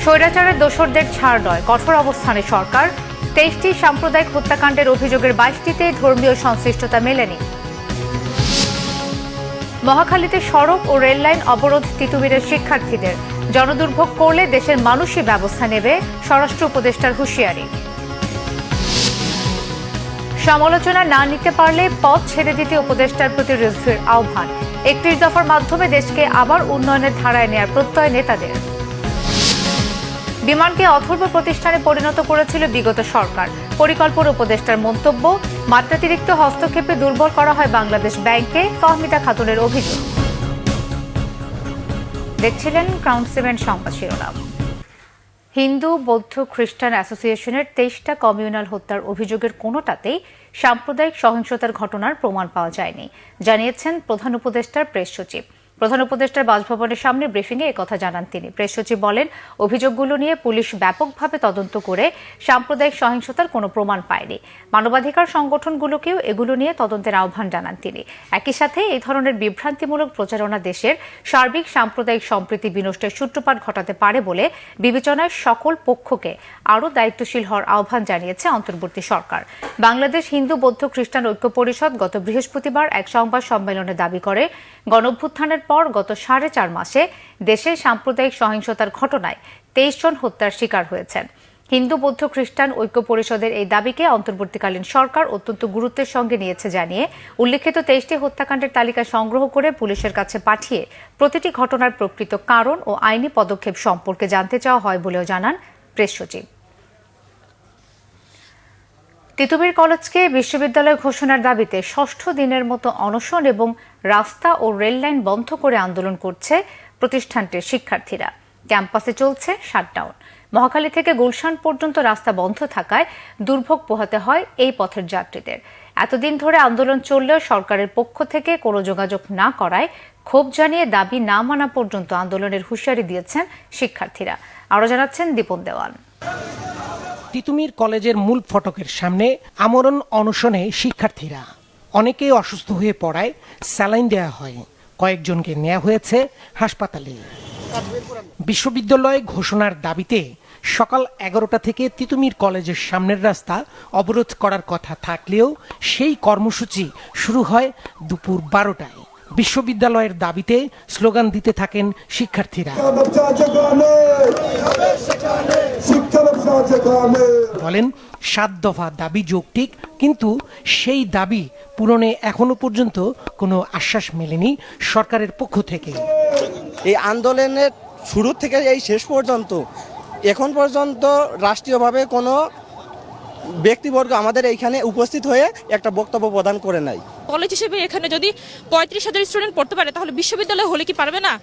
স্বৈরাচারের দোসরদের ছাড় নয়, কঠোর অবস্থানে সরকার। 23টি সাম্প্রদায়িক হত্যাকাণ্ডের অভিযোগের 22টিতে ধর্মীয় সংশ্লিষ্টতা মেলেনি। মহাখালীতে সড়ক ও রেললাইন অবরোধ তিতুমিরের শিক্ষার্থীদের। জনদুর্ভোগ করলে দেশের মানুষই ব্যবস্থা নেবে, স্বরাষ্ট্র উপদেষ্টার হুঁশিয়ারি। সমালোচনা না নিতে পারলে পথ ছেড়ে দিতে উপদেষ্টার প্রতি রিজভির আহ্বান। 31 দফার মাধ্যমে দেশকে আবার উন্নয়নের ধারায় নেয়ার প্রত্যয় নেতাদের। বিমানকে অথর্ব প্রতিষ্ঠানে পরিণত করেছিল বিগত সরকার। পরিকল্পনা উপদেষ্টার মন্তব্য, মাত্রাতিরিক্ত হস্তক্ষেপে দুর্বল করা হয় বাংলাদেশ ব্যাংকে। ফাহমিদা খাতুনের অভিযোগ। দেখছিলেন ক্রাউন 7 সংবাদ শিরোনাম। হিন্দু, বৌদ্ধ, খ্রিস্টান অ্যাসোসিয়েশনের 23টা কমিউনাল হত্যার অভিযোগের কোনোটাতেই সাম্প্রদায়িক সহিংসতার ঘটনার প্রমাণ পাওয়া যায়নি, জানিয়েছেন প্রধান উপদেষ্টার প্রেস সচিব। প্রধান উপদেষ্টার বাসভবনের সামনে ব্রিফিংয়ে একথা জানান তিনি। প্রেস সচিব বলেন, অভিযোগগুলো নিয়ে পুলিশ ব্যাপকভাবে তদন্ত করে সাম্প্রদায়িক সহিংসতার কোনো প্রমাণ পায়নি। মানবাধিকার সংগঠনগুলোকেও এগুলো নিয়ে তদন্তের আহ্বান জানান তিনি। একই সাথে এই ধরনের বিভ্রান্তিমূলক প্রচারণা দেশের সার্বিক সাম্প্রদায়িক সম্প্রীতি বিনষ্টের সূত্রপাত ঘটাতে পারে বলে বিবেচনায় সকল পক্ষকে আরও দায়িত্বশীল হওয়ার আহ্বান জানিয়েছে অন্তর্বর্তী সরকার। বাংলাদেশ হিন্দু, বৌদ্ধ, খ্রিস্টান ঐক্য পরিষদ গত বৃহস্পতিবার এক সংবাদ সম্মেলনে দাবি করে, গণঅভ্যুত্থানের পর গত 4.5 মাসে দেশে সাম্প্রদায়িক সহিংসতার ঘটনায় 23 জন হত্যার শিকার হয়েছেন। হিন্দু, বৌদ্ধ, খ্রিস্টান ঐক্য পরিষদের এই দাবিকে অন্তর্বর্তীকালীন সরকার অত্যন্ত গুরুত্বের সঙ্গে নিয়েছে জানিয়ে উল্লেখিত 23টি হত্যাকাণ্ডের তালিকা সংগ্রহ করে পুলিশের কাছে পাঠিয়ে প্রতিটি ঘটনার প্রকৃত কারণ ও আইনি পদক্ষেপ সম্পর্কে জানতে চাওয়া হয় বলেও জানান প্রেস সচিব। তিতুমির কলেজকে বিশ্ববিদ্যালয় ঘোষণার দাবিতে 6ষ্ঠ দিনের মতো অনশন এবং রাস্তা ও রেললাইন বন্ধ করে আন্দোলন করছে প্রতিষ্ঠানটির শিক্ষার্থীরা। ক্যাম্পাসে চলছে শাটডাউন। মহাখালী থেকে গুলশান পর্যন্ত রাস্তা বন্ধ থাকায় দুর্ভোগ পোহাতে হয় এই পথের যাত্রীদের। এতদিন ধরে আন্দোলন চললেও সরকারের পক্ষ থেকে কোনো যোগাযোগ না করায় ক্ষোভ জানিয়ে দাবি না মানা পর্যন্ত আন্দোলনের হুঁশিয়ারি দিয়েছেন শিক্ষার্থীরা। আরও জানাচ্ছেন দীপন দেওয়ান। তিতুমির কলেজের মূল ফটকের সামনে আমরণ অনশনে শিক্ষার্থীরা। অনেকেই অসুস্থ হয়ে পড়ায় স্যালাইন দেওয়া হয়, কয়েকজনকে নেওয়া হয়েছে হাসপাতালে। বিশ্ববিদ্যালয় ঘোষণার দাবিতে সকাল 11টা থেকে তিতুমির কলেজের সামনের রাস্তা অবরোধ করার কথা থাকলেও সেই কর্মসূচি শুরু হয় দুপুর 12টায়। বিশ্ববিদ্যালয়ের দাবিতে স্লোগান দিতে থাকেন শিক্ষার্থীরা। বলেন, 7 দফা দাবি যৌক্তিক, কিন্তু সেই দাবি পূরণে এখনো পর্যন্ত কোনো আশ্বাস মেলেনি সরকারের পক্ষ থেকে। এই আন্দোলনের শুরু থেকে এই শেষ পর্যন্ত এখন পর্যন্ত রাষ্ট্রীয়ভাবে কোনো ব্যক্তিবর্গ আমাদের এইখানে উপস্থিত হয়ে একটা বক্তব্য প্রদান করে নাই। কলেজ হিসেবে এখানে যদি 35,000 স্টুডেন্ট পড়তে পারে, তাহলে বিশ্ববিদ্যালয় হলে কি পারবে না?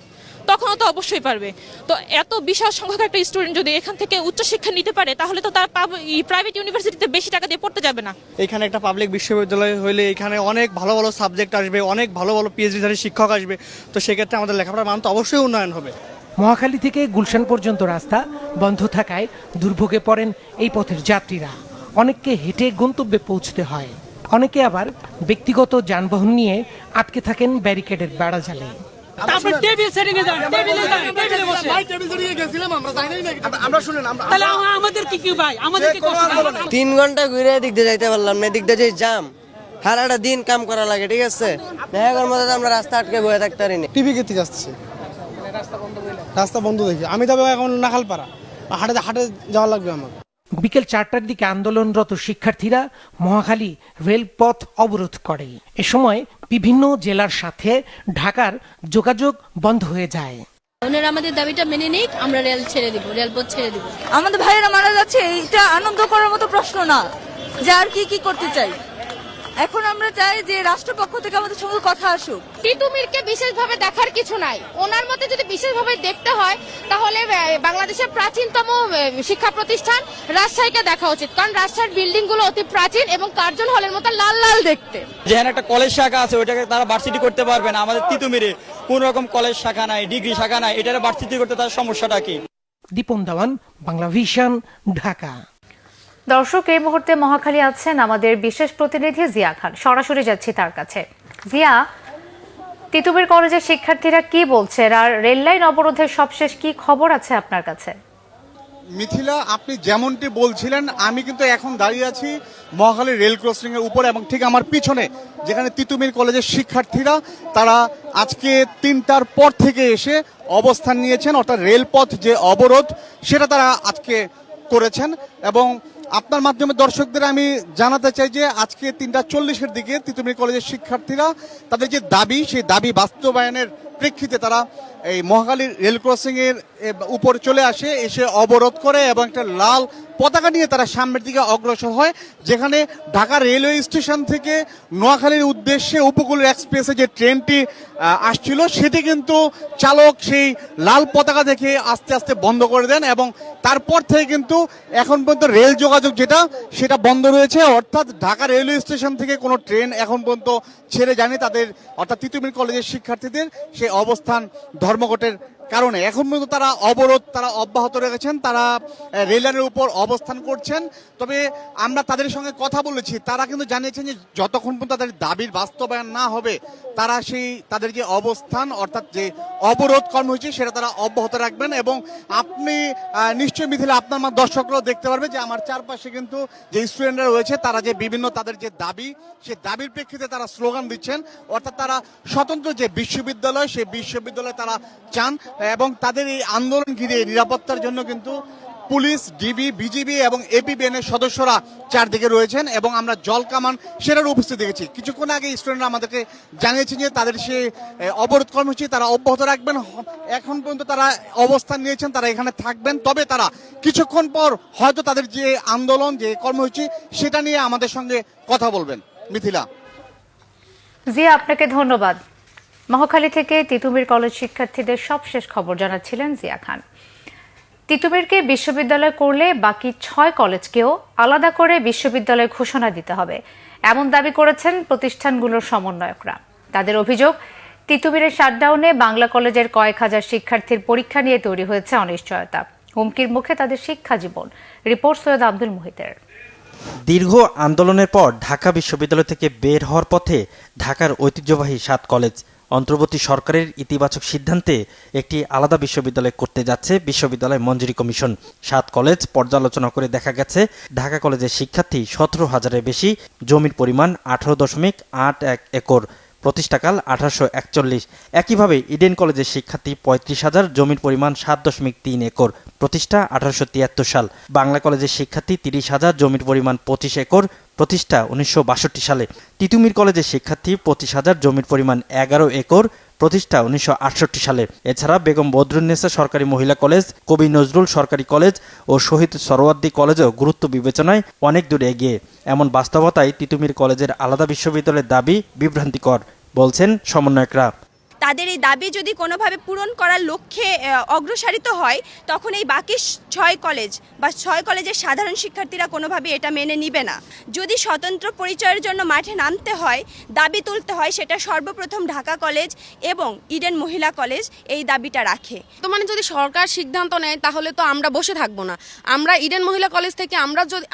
তখনও তো অবশ্যই পারবে। তো এত বিশাল সংখ্যক একটা স্টুডেন্ট যদি এখান থেকে উচ্চশিক্ষা নিতে পারে, তাহলে তো তারা প্রাইভেট ইউনিভার্সিটিতে বেশি টাকা দিয়ে পড়তে যাবে না। এখানে একটা পাবলিক বিশ্ববিদ্যালয় হলে এখানে অনেক ভালো ভালো সাবজেক্ট আসবে, অনেক ভালো ভালো পিএইচডিধারী শিক্ষক আসবে। তো সেক্ষেত্রে আমাদের লেখাপড়ার মান তো অবশ্যই উন্নয়ন হবে। মহাখালী থেকে গুলশান পর্যন্ত রাস্তা বন্ধ থাকায় দুর্ভোগে পড়েন এই পথের যাত্রীরা। অনেককে হেঁটে গন্তব্যে পৌঁছতে হয়, অনেকে আবার ব্যক্তিগত যানবাহন নিয়ে আটকে থাকেন ব্যারিকেডের বেড়াজালে। 3 ঘন্টা ঘুরে দিক দিয়ে যাইতে পারলাম না, দিক দিয়ে জাম, সারাটা দিন কাম করা লাগে। ঠিক আছে, দেখার মতো আমরা রাস্তা আটকে বয়ে থাকতে পারিনি। টিভি কেটে যাচ্ছে, রাস্তা বন্ধ দেখি। আমি তবে এখন নাখালপাড়া হাটে যাওয়া লাগবে আমার। বিকেল 4টার দিকে আন্দোলনরত শিক্ষার্থীরা মহাখালী রেলপথ অবরোধ করে। এ সময় বিভিন্ন জেলার সাথে ঢাকার যোগাযোগ বন্ধ হয়ে যায়। ওনারা আমাদের দাবিটা মেনে নিক, আমরা রেলপথ ছেড়ে দিব। আমাদের ভাইয়েরা মারা যাচ্ছে, এটা আনন্দ করার মতো প্রশ্ন না যে আর কি করতে চাই। এখন আমরা চাই যে রাষ্ট্রপক্ষ থেকে আমাদের সঙ্গে কথা আসুক। তিতুমিরকে বিশেষভাবে দেখার কিছু নাই। ওনার মতে যদি বিশেষভাবে দেখতে হয়, তাহলে বাংলাদেশের প্রাচীনতম শিক্ষা প্রতিষ্ঠান রাজশাহীকে দেখা উচিত, কারণ রাজশাহীর বিল্ডিং গুলো অতি প্রাচীন এবং কার্জন হলের মতো লাল লাল দেখতে। যেখানে একটা কলেজ শাখা আছে, ওইটাকে তারা ভার্সিটি করতে পারবে না। আমাদের তিতুমিরে কোন রকম কলেজ শাখা নাই, ডিগ্রি শাখা নাই, এটারে ভার্সিটি করতে তার সমস্যাটা কি? দীপন দেওয়ান, বাংলা ভিশন, ঢাকা। দর্শক, এই মুহূর্তে মহাখালী আছেন আমাদের বিশেষ প্রতিনিধি জিয়া খান। সরাসরি যাচ্ছি তার কাছে। জিয়া, তিতুমির কলেজের শিক্ষার্থীরা কি বলছে আর রেললাইন অবরোধের সবশেষ কি খবর আছে আপনার কাছে? মিথিলা, আপনি যেমনটি বলছিলেন, আমি কিন্তু এখন দাঁড়িয়ে আছি মহাখালী রেল ক্রসিং এর উপরে এবং ঠিক আমার পিছনে যেখানে তিতুমির কলেজের শিক্ষার্থীরা তারা আজকে 3টার পর থেকে এসে অবস্থান নিয়েছেন, অর্থাৎ রেলপথ যে অবরোধ সেটা তারা আজকে করেছেন। এবং আপনার মাধ্যমে দর্শকদের আমি জানাতে চাই যে আজকে 3:40 দিকে তিতুমির কলেজের শিক্ষার্থীরা তাদের যে দাবি, সেই দাবি বাস্তবায়নের প্রেক্ষিতে তারা এই মহাখালীর রেল ক্রসিং এর উপর চলে আসে, এসে অবরোধ করে এবং একটা লাল পতাকা নিয়ে তারা সামনের দিকে অগ্রসর হয়, যেখানে ঢাকা রেলওয়ে স্টেশন থেকে নোয়াখালীর উদ্দেশ্যে উপকূল এক্সপ্রেসে যে ট্রেনটি আসছিল সেটি কিন্তু চালক সেই লাল পতাকা দেখে আস্তে আস্তে বন্ধ করে দেন এবং তারপর থেকে কিন্তু এখন পর্যন্ত রেল যোগাযোগ সেটা বন্ধ রয়েছে। অর্থাৎ ঢাকা রেলওয়ে স্টেশন থেকে কোনো ট্রেন এখন পর্যন্ত ছেড়ে যায়নি তাদের, অর্থাৎ তিতুমির কলেজের শিক্ষার্থীদের সেই অবস্থান ধর্মঘটের কারণে। এখন পর্যন্ত তারা অবরোধ অব্যাহত রেখেছেন, তারা রেলের উপর অবস্থান করছেন। তবে আমরা তাদের সঙ্গে কথা বলেছি, তারা কিন্তু জানিয়েছেন যে যতক্ষণ পর্যন্ত তাদের দাবির বাস্তবায়ন না হবে তারা তাদের যে অবস্থান অর্থাৎ যে অবরোধ কর্মসূচি সেটা তারা অব্যাহত রাখবেন। এবং আপনি নিশ্চয়ই মিথিলা, আপনার দর্শকরাও দেখতে পারবে যে আমার চারপাশে কিন্তু যে স্টুডেন্টরা রয়েছে তারা যে বিভিন্ন তাদের যে দাবি, সেই দাবির প্রেক্ষিতে তারা স্লোগান দিচ্ছেন। অর্থাৎ তারা স্বতন্ত্র যে বিশ্ববিদ্যালয়, সেই বিশ্ববিদ্যালয় তারা চান এবং তাদের এই আন্দোলন ঘিরে নিরাপত্তার জন্য কিন্তু পুলিশ, ডিবি, বিজিবি এবং এপিবিএন এর সদস্যরা চারদিকে রয়েছেন এবং আমরা জল কামান সেটার উপস্থিত দেখেছি। কিছুক্ষণ আগে স্টুডেন্টরা আমাদেরকে জানিয়েছেন যে তাদের সেই অবরোধ কর্মসূচি তারা অব্যাহত রাখবেন। এখন পর্যন্ত তারা অবস্থান নিয়েছেন, তারা এখানে থাকবেন। তবে তারা কিছুক্ষণ পর হয়তো তাদের যে আন্দোলন, যে কর্মসূচি সেটা নিয়ে আমাদের সঙ্গে কথা বলবেন। মিথিলা। জিয়া, আপনাকে ধন্যবাদ। মহাখালী থেকে তিতুমির কলেজ শিক্ষার্থীদের সবশেষ খবর জানাচ্ছিলেন জিয়া খান। তিতুমিরকে বিশ্ববিদ্যালয় করলে বাকি 6 কলেজকেও আলাদা করে বিশ্ববিদ্যালয় ঘোষণা দিতে হবে, এমন দাবি করেছেন প্রতিষ্ঠানগুলোর সমন্বয়করা। তাদের অভিযোগ, তিতুমিরের শাটডাউনে বাংলা কলেজের কয়েক হাজার শিক্ষার্থীর পরীক্ষা নিয়ে তৈরি হয়েছে অনিশ্চয়তা। হুমকির মুখে তাদের শিক্ষা জীবন। রিপোর্ট সৈয়দ আব্দুল মুহিতের। দীর্ঘ আন্দোলনের পর ঢাকা বিশ্ববিদ্যালয় থেকে বের হওয়ার পথে ঢাকার ঐতিহ্যবাহী 7 কলেজ। অন্তর্বর্তী সরকারের ইতিবাচক সিদ্ধান্তে একটি আলাদা বিশ্ববিদ্যালয় করতে যাচ্ছে বিশ্ববিদ্যালয় মঞ্জুরি কমিশন। 7 কলেজ পর্যালোচনা করে দেখা গেছে ঢাকা কলেজের শিক্ষার্থী 17,000-এর বেশি, জমির পরিমাণ 18.81 একর, প্রতিষ্ঠাকাল 1841। একইভাবে ইডেন কলেজের শিক্ষার্থী 35,000, জমির পরিমাণ 7.3 একর, প্রতিষ্ঠা 1873 সাল। বাংলা কলেজের শিক্ষার্থী 30,000, জমির পরিমাণ 25 একর, প্রতিষ্ঠা 1962 সালে। তিতুমির কলেজের শিক্ষার্থী 25,000, জমির পরিমাণ 11 একর, প্রতিষ্ঠা 1968 সালে। এছাড়া বেগম বদরুন্নেসা সরকারি মহিলা কলেজ, কবি নজরুল সরকারি কলেজ ও শহীদ সরওয়ার্দী কলেজও গুরুত্ব বিবেচনায় অনেক দূর এগিয়ে। এমন বাস্তবতায় তিতুমির কলেজের আলাদা বিশ্ববিদ্যালয়ের দাবি বিভ্রান্তিকর, বলছেন সমন্বয়করা। তাদের এই দাবি যদি কোনোভাবে পূরণ করার লক্ষ্যে অগ্রসারিত হয় তখন এই বাকি 6 কলেজ বা 6 কলেজের সাধারণ শিক্ষার্থীরা কোনোভাবে এটা মেনে নিবে না। যদি স্বতন্ত্র পরিচয়ের জন্য মাঠে নামতে হয়, দাবি তুলতে হয়, সেটা সর্বপ্রথম ঢাকা কলেজ এবং ইডেন মহিলা কলেজ এই দাবিটা রাখে। তো মানে যদি সরকার সিদ্ধান্ত নেয় তাহলে তো আমরা বসে থাকবো না। আমরা ইডেন মহিলা কলেজ থেকে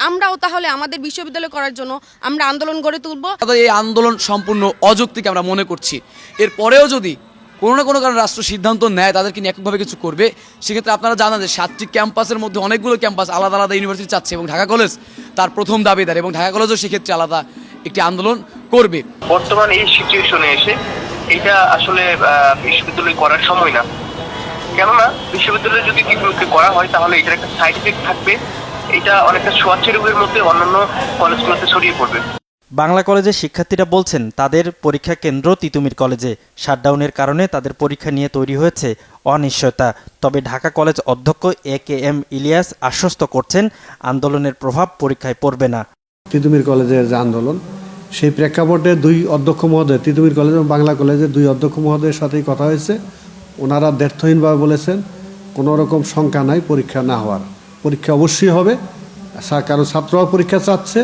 আমরাও তাহলে আমাদের বিশ্ববিদ্যালয় করার জন্য আমরা আন্দোলন গড়ে তুলবো। এই আন্দোলন সম্পূর্ণ অযৌক্তিক আমরা মনে করছি। এরপরেও যদি কোনো না কোনো কারণে রাষ্ট্র সিদ্ধান্ত নেয় তাদেরকে নিয়ে এককভাবে কিছু করবে, সেক্ষেত্রে আপনারা জানান যে 7টি ক্যাম্পাসের মধ্যে অনেকগুলো ক্যাম্পাস আলাদা আলাদা ইউনিভার্সিটি চাচ্ছে এবং ঢাকা কলেজ তার প্রথম দাবিদার এবং ঢাকা কলেজও সেক্ষেত্রে আলাদা একটি আন্দোলন করবে। বর্তমান এই সিচুয়েশনে এসে এটা আসলে বিশ্ববিদ্যালয় করার সময় না, কেননা বিশ্ববিদ্যালয় যদি বিপ্লবকে করা হয় তাহলে এটার একটা সাইড ইফেক্ট থাকবে, এটা অনেকটা ছোঁয়াচে রোগের মধ্যে অন্যান্য কলেজগুলোতে ছড়িয়ে পড়বে। বাংলা কলেজের শিক্ষার্থীরা বলছেন তাদের পরীক্ষা কেন্দ্র তিতুমির কলেজে। শাটডাউনের কারণে তাদের পরীক্ষা নিয়ে তৈরি হয়েছে অনিশ্চয়তা। তবে ঢাকা কলেজ অধ্যক্ষ AKM ইলিয়াস আশ্বস্ত করছেন আন্দোলনের প্রভাব পরীক্ষায় পড়বে না। তিতুমির কলেজের যে আন্দোলন, সেই প্রেক্ষাপটে 2 অধ্যক্ষ মহোদয়, তিতুমির কলেজ এবং বাংলা কলেজের 2 অধ্যক্ষ মহোদয়ের সাথেই কথা হয়েছে। ওনারা দ্ব্যর্থহীনভাবে বলেছেন কোনো রকম শঙ্কা নাই পরীক্ষা না হওয়ার, পরীক্ষা অবশ্যই হবে। কারো ছাত্ররা পরীক্ষা চাচ্ছে,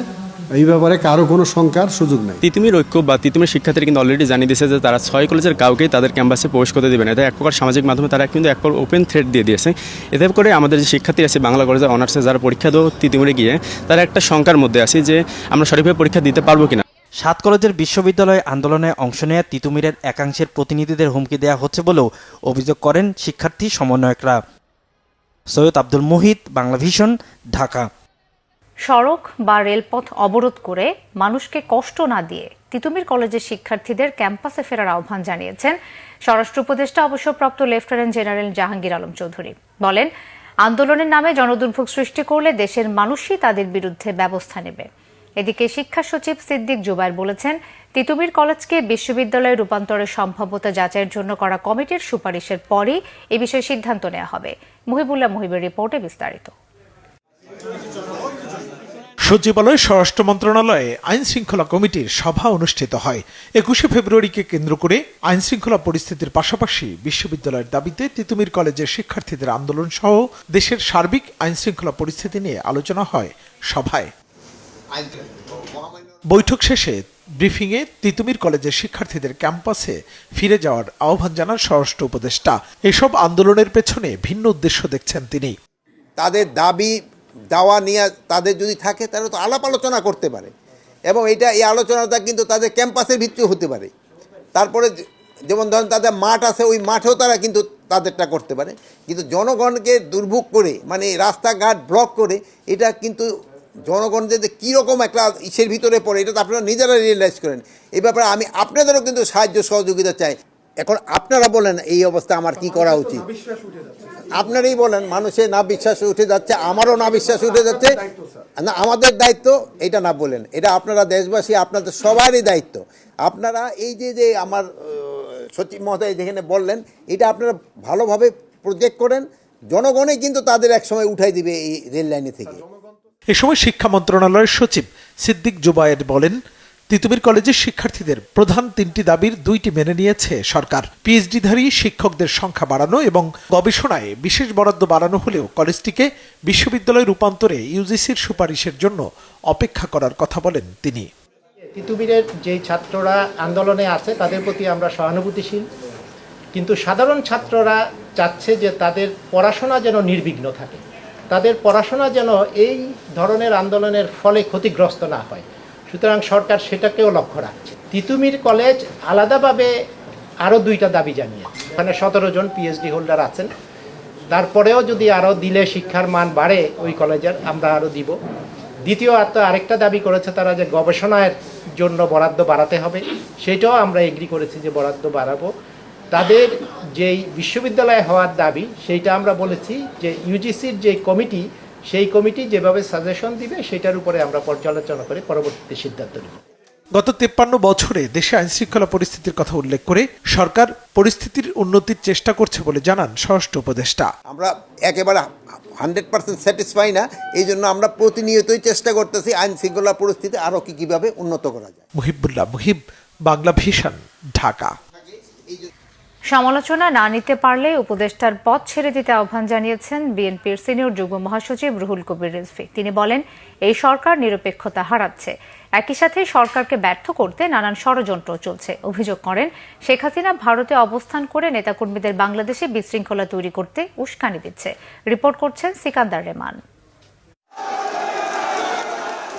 এই ব্যাপারে কারো কোনো শঙ্কার সুযোগ নেই। তিতুমির ঐক্য বা তিতুমির শিক্ষার্থীরা কিন্তু অলরেডি জানিয়ে দিয়েছে যে তারা 6 কলেজের কাউকেই তাদের ক্যাম্পাসে প্রবেশ করতে দেবে না। এটা এক প্রকার সামাজিক মাধ্যমে তারা কিন্তু এক প্রকার ওপেন থ্রেট দিয়ে দিয়েছে। এতে করে আমাদের যে শিক্ষার্থী আছে বাংলা কলেজের অনার্সে যারা পরীক্ষা দেও তিতুমিরে গিয়ে, তারা একটা শঙ্কার মধ্যে আছে যে আমরা সঠিকভাবে পরীক্ষা দিতে পারবো কিনা। 7 কলেজের বিশ্ববিদ্যালয় আন্দোলনে অংশ নেয়া তিতুমিরের একাংশের প্রতিনিধিদের হুমকি দেওয়া হচ্ছে বলেও অভিযোগ করেন শিক্ষার্থী সমন্বয়করা। সৈয়দ আব্দুল মুহিত, বাংলাভিশন, ঢাকা। সড়ক বা রেলপথ অবরোধ করে মানুষকে কষ্ট না দিয়ে তিতুমির কলেজের শিক্ষার্থীদের ক্যাম্পাসে ফেরার আহ্বান জানিয়েছেন স্বরাষ্ট্র উপদেষ্টা অবসরপ্রাপ্ত লেফটেন্যান্ট জেনারেল জাহাঙ্গীর আলম চৌধুরী। বলেন, আন্দোলনের নামে জনদুর্ভোগ সৃষ্টি করলে দেশের মানুষই তাদের বিরুদ্ধে ব্যবস্থা নেবে। এদিকে শিক্ষা সচিব সিদ্দিক জুবায়ের বলেছেন, তিতুমির কলেজকে বিশ্ববিদ্যালয়ে রূপান্তরের সম্ভাব্যতা যাচাইয়ের জন্য করা কমিটির সুপারিশের পরই এ বিষয়ে সিদ্ধান্ত নেওয়া হবে। মুহিবুল্লাহ মুহিবের রিপোর্টে বিস্তারিত। সচিবালয় স্বরাষ্ট্র মন্ত্রণালয়ে আইন শৃঙ্খলা কমিটির সভা অনুষ্ঠিত হয়। 21শে ফেব্রুয়ারিকে কেন্দ্র করে আইন শৃঙ্খলা পরিস্থিতির পাশাপাশি বিশ্ববিদ্যালয়ের দাবিতে তিতুমির কলেজের শিক্ষার্থীদের আন্দোলন সহ দেশের সার্বিক আইন শৃঙ্খলা পরিস্থিতি নিয়ে আলোচনা হয় সভায়। বৈঠক শেষে ব্রিফিংয়ে তিতুমির কলেজের শিক্ষার্থীদের ক্যাম্পাসে ফিরে যাওয়ার আহ্বান জানান স্বরাষ্ট্র উপদেষ্টা। এসব আন্দোলনের পেছনে ভিন্ন উদ্দেশ্য দেখছেন তিনি। তাদের দাবি দাওয়া নিয়ে তাদের যদি থাকে তাহলে তো আলাপ আলোচনা করতে পারে, এবং এই আলোচনাটা কিন্তু তাদের ক্যাম্পাসের ভিত্তিও হতে পারে। তারপরে যেমন ধরেন তাদের মাঠ আছে, ওই মাঠেও তারা কিন্তু তাদেরটা করতে পারে। কিন্তু জনগণকে দুর্ভোগ করে, মানে রাস্তাঘাট ব্লক করে, এটা কিন্তু জনগণ যে কীরকম একটা ইসের ভিতরে পড়ে, এটা তো আপনারা নিজেরা রিয়েলাইজ করেন। এই ব্যাপারে আমি আপনাদেরও কিন্তু সাহায্য সহযোগিতা চাই। এখন আপনারা বলেন এই অবস্থা আমার কি করা উচিত, আপনারাই বলেন। মানুষের না বিশ্বাস উঠে যাচ্ছে, আমারও না বিশ্বাস উঠে যাচ্ছে। না, আমাদের দায়িত্ব এটা না বলেন, এটা আপনারা দেশবাসী, আপনাদের সবারই দায়িত্ব। আপনারা এই যে আমার সচিব মহোদয় যেখানে বললেন, এটা আপনারা ভালোভাবে প্রজেক্ট করেন। জনগণই কিন্তু তাদের একসময় উঠাই দিবে এই রেল লাইনে থেকে। এ সময় শিক্ষা মন্ত্রণালয়ের সচিব সিদ্দিক জুবায়ের বলেন, তিতুমির কলেজের শিক্ষার্থীদের প্রধান 3টি দাবির 2টি মেনে নিয়েছে সরকার। পিএইচডিধারী শিক্ষকদের সংখ্যা বাড়ানো এবং গবেষণায় বিশেষ বরাদ্দ বাড়ানো হলেও কলেজটিকে বিশ্ববিদ্যালয়ে রূপান্তরে ইউজিসির সুপারিশের জন্য অপেক্ষা করার কথা বলেন তিনি। তিতুমিরের যে ছাত্ররা আন্দোলনে আছে তাদের প্রতি আমরা সহানুভূতিশীল, কিন্তু সাধারণ ছাত্ররা চাচ্ছে যে তাদের পড়াশোনা যেন নির্বিঘ্ন থাকে, তাদের পড়াশোনা যেন এই ধরনের আন্দোলনের ফলে ক্ষতিগ্রস্ত না হয়। সুতরাং সরকার সেটাকেও লক্ষ্য রাখছে। তিতুমির কলেজ আলাদাভাবে আরও 2টা দাবি জানিয়েছে। ওখানে 17 জন পিএইচডি হোল্ডার আছেন। তারপরেও যদি আরও দিলে শিক্ষার মান বাড়ে ওই কলেজের, আমরা আরও দিব। দ্বিতীয় আরেকটা দাবি করেছে তারা, যে গবেষণার জন্য বরাদ্দ বাড়াতে হবে। সেটাও আমরা এগ্রি করেছি যে বরাদ্দ বাড়াবো। তাদের যেই বিশ্ববিদ্যালয়ে হওয়ার দাবি, সেইটা আমরা বলেছি যে ইউজিসির যে কমিটি, সেই কমিটি যেভাবে সাজেশন দিবে সেটার উপরে আমরা পর্যালোচনা করে পরবর্তীতে সিদ্ধান্ত নেব। গত 53 বছরে দেশে আইন শৃঙ্খলা পরিস্থিতির কথা উল্লেখ করে সরকার পরিস্থিতির উন্নতির চেষ্টা করছে বলে জানান স্বরাষ্ট্র উপদেষ্টা। আমরা একেবারে 100% স্যাটিসফাই না, এই জন্য আমরা প্রতিনিয়তই চেষ্টা করতেছি আইন শৃঙ্খলা পরিস্থিতি আরও কিভাবে উন্নত করা যায়। মুহিবুল্লাহ মুহিব, বাংলাভিশন, ঢাকা। সমালোচনা না নিতে পারলে উপদেষ্টার পদ ছেড়ে দিতে আহ্বান জানিয়েছেন বিএনপির সিনিয়র যুগ্ম মহাসচিব রুহুল কবির রিজভী। তিনি বলেন, এই সরকার নিরপেক্ষতা হারাচ্ছে, একই সাথে সরকারকে ব্যর্থ করতে নানান ষড়যন্ত্র চলছে। অভিযোগ করেন, শেখ হাসিনা ভারতে অবস্থান করে নেতাকর্মীদের বাংলাদেশে বিশৃঙ্খলা তৈরি করতে উস্কানি দিচ্ছে। রিপোর্ট করছেন সিকান্দার রেমান।